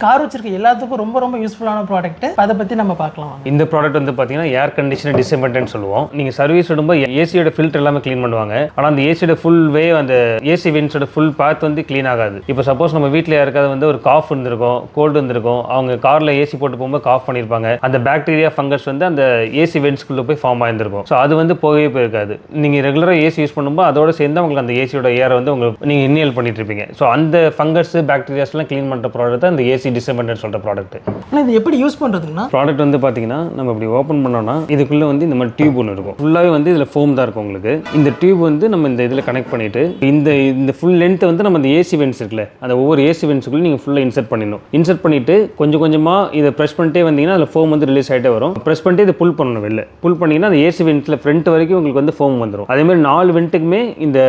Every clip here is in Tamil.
கார் வச்சிருக்க எல்லாத்துக்கும் ரொம்ப ரொம்ப யூஸ்ஃபுல்லான ப்ராடக்ட். அதை பற்றி நம்ம பார்க்கலாம். இந்த ப்ராடக்ட் வந்து பார்த்தீங்கன்னா ஏர் கண்டிஷனர் டிஸ்இன்ஃபெக்டன்ட் சொல்லுவோம். நீங்கள் சர்வீஸ் விடும்போது ஏசியோட ஃபில்டர் எல்லாமே க்ளீன் பண்ணுவாங்க. ஆனால் அந்த ஏசியோட ஃபுல் வே அந்த ஏசி வென்ட்ஸோட ஃபுல் பாத் வந்து க்ளீன் ஆகாது. இப்போ சப்போஸ் நம்ம வீட்டில் யாருக்காவது வந்து ஒரு காஃப் இருந்திருக்கும், கோல்டு இருந்திருக்கும், அவங்க காரில் ஏசி போட்டு போகும்போது காஃப் பண்ணியிருப்பாங்க. அந்த பாக்டீரியா ஃபங்கஸ் வந்து அந்த ஏசி வென்ட்ஸ்குள்ளே போய் ஃபார்ம் ஆயிருந்திருக்கும். ஸோ அது வந்து போகவே போயிருக்காது. நீங்கள் ரெகுலராக ஏசி யூஸ் பண்ணும்போது அதோட சேர்ந்து உங்களுக்கு அந்த ஏசியோட ஏரை வந்து உங்களுக்கு நீங்கள் இன்னேல் பண்ணிட்டு இருப்பீங்க. ஸோ அந்த ஃபங்கஸ் பாக்டீரியாஸ்லாம் க்ளீன் பண்ணுற ப்ராடக்ட் தான் இந்த ஏசி டிஸ்இன்ஃபெக்டன்ட் சொல்கிற ப்ராடக்ட். ஆனால் இது எப்படி யூஸ் பண்ணுறதுன்னா ப்ராடக்ட் வந்து பார்த்தீங்கன்னா நம்ம இப்படி ஓப்பன் பண்ணோம்னா இதுக்குள்ளே வந்து இந்த மாதிரி டியூப் ஒன்று இருக்கும். ஃபுல்லாகவே வந்து இதில் ஃபோம் தான் இருக்கும் உங்களுக்கு. இந்த டியூப் வந்து நம்ம இந்த இதில் கனெக்ட் பண்ணிவிட்டு இந்த ஃபுல் லென்த்தை வந்து நம்ம இந்த ஏசி வென்ட்ஸ் இருக்குல்ல, அந்த ஒவ்வொரு ஏசி வென்ட்ஸுக்குள்ளே நீங்கள் ஃபுல்லாக இன்சர்ட் பண்ணிடணும். இன்சர்ட் பண்ணிவிட்டு கொஞ்சம் கொஞ்சமாக இதை ப்ரெஸ் பண்ணிட்டே வந்தீங்கன்னா அதில் ஃபோம் வந்து ரிலீஸ் ஆகிட்டே வரும். ப்ரெஸ் பண்ணிட்டு இதை புல் பண்ணணும். வெளில புல் பண்ணிங்கன்னா அந்த ஏசி வென்ட்ஸில் ஃப்ரண்ட் வரைக்கும் உங்களுக்கு வந்து ஃபோம் வந்துடும். அதேமாதிரி 4 வென்ட்டுக்குமே இந்த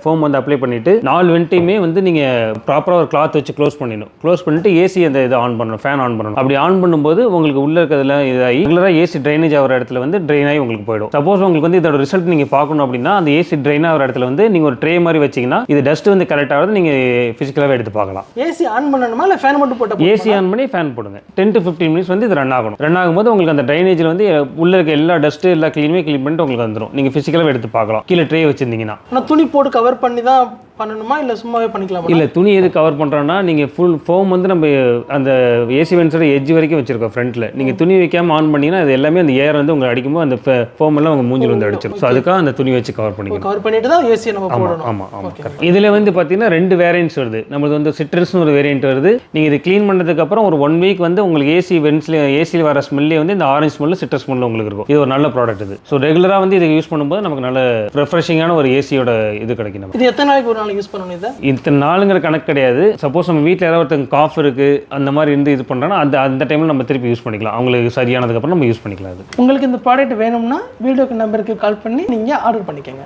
ஃபோம் வந்து அப்ளை பண்ணிவிட்டு 4 வென்ட்டையுமே வந்து நீங்கள் ப்ராப்பராக ஒரு கிளாத் வச்சு க்ளோஸ் பண்ணிடணும். க்ளோஸ் பண்ணிட்டு ஏசி அந்த இதை ஆன் பண்ணணும், ஃபேன் ஆன் பண்ணணும். அப்படி ஆன் பண்ணும்போது உங்களுக்கு உள்ள இருக்கிறதுல இதாகி ரெகுலராக ஏசி ட்ரைனேஜ் ஆகிற இடத்துல வந்து ட்ரெயின் ஆகி உங்களுக்கு போயிடும். சப்போஸ் உங்களுக்கு வந்து இதோட ரிசல்ட் நீங்கள் பார்க்கணும் அப்படின்னா அந்த ஏசி ட்ரெயின் ஆகிற இடத்துல வந்து நீங்கள் ஒரு ட்ரே மாதிரி வச்சிங்கன்னா இது டஸ்ட் வந்து கரெக்ட் ஆகிறது நீங்கள் ஃபிசிக்கலாகவே எடுத்து பார்க்கலாம். ஏசி ஆன் பண்ணணுமா இல்லை ஃபேன் மட்டும் போட்டு ஏசி ஆன் பண்ணி ஃபேன் போடுங்க. 10 to 15 மினிட்ஸ் வந்து இது ரன் ஆகணும். ரன் ஆகும்போது உங்களுக்கு அந்த ட்ரைனேஜில் வந்து உள்ள இருக்க எல்லா டஸ்ட் எல்லா க்ளீன் பண்ணிட்டு உங்களுக்கு வந்துடும். நீங்கள் ஃபிசிக்கலாகவே எடுத்து பார்க்கலாம். கீழே ட்ரே வச்சிருந்தீங்கன்னா ஆனால் துணி போட்டு கவர் பண்ணி தான் பண்ணணுமா இல்லை சும்மாவே பண்ணிக்கலாம்? இல்லை, துணி எது கவர் பண்ணுறோன்னா நீங்கள் ஃபுல் ஃபோம் வந்து நம்ம அந்த ஏசி வென்ட்ஸோட எட்ஜ் வரைக்கும் வச்சிருக்கோம் ஃப்ரண்ட்டில். நீங்கள் துணி வைக்காமல் ஆன் பண்ணிங்கன்னா அது எல்லாமே அந்த ஏர் வந்து உங்களுக்கு அடிக்கும்போது அந்த ஃபோம் எல்லாம் உங்கள் மூஞ்சில் வந்து அடிச்சிடும். ஸோ அதுக்காக அந்த துணி வச்சு கவர் பண்ணிக்கலாம். கவர் பண்ணிட்டு தான் ஏசி நம்ம போடணும். ஆமாம். இதில் வந்து பார்த்தீங்கன்னா 2 வேரியன்ட்ஸ் வருது. நம்மளுக்கு வந்து சிட்ரஸ்னு ஒரு வேரியன்ட் வருது. நீங்கள் இது க்ளீன் பண்ணதுக்கப்புறம் ஒரு 1 வீக் வந்து உங்களுக்கு ஏசி வென்ட்ஸில் ஏசியில் வர ஸ்மெல்லே வந்து இந்த ஆரஞ்சு ஸ்மெல்லு சிட்ரஸ் ஸ்மெல்லு உங்களுக்கு இருக்கும். இது ஒரு நல்ல ப்ராடக்ட் இது. ஸோ ரெகுலராக வந்து இதை யூஸ் பண்ணும்போது நமக்கு நல்ல ரெஃப்ரெஷிங்கான ஒரு ஏசியோட இது கிடைக்கும். இது எத்தனை நாளைக்கு ஒரு நாள் யூஸ் பண்ணணும்? இதை இத்தனை நாளுங்கிற கணக்கு கிடையாது. சப்போஸ் நம்ம வீட்டில் யாராவது ஒருத்தங்க காஃப் இருக்குது அந்த மாதிரி இருந்து இது பண்ணுறோன்னா அந்த டைமில் நம்ம திருப்பி யூஸ் பண்ணிக்கலாம். அவங்களுக்கு சரியானதுக்கப்புறம் நம்ம யூஸ் பண்ணிக்கலாம். அது உங்களுக்கு இந்த ப்ராடக்ட் வேணும்னா வீடியோக்கு நம்பருக்கு கால் பண்ணி நீங்கள் ஆர்டர் பண்ணிக்கோங்க.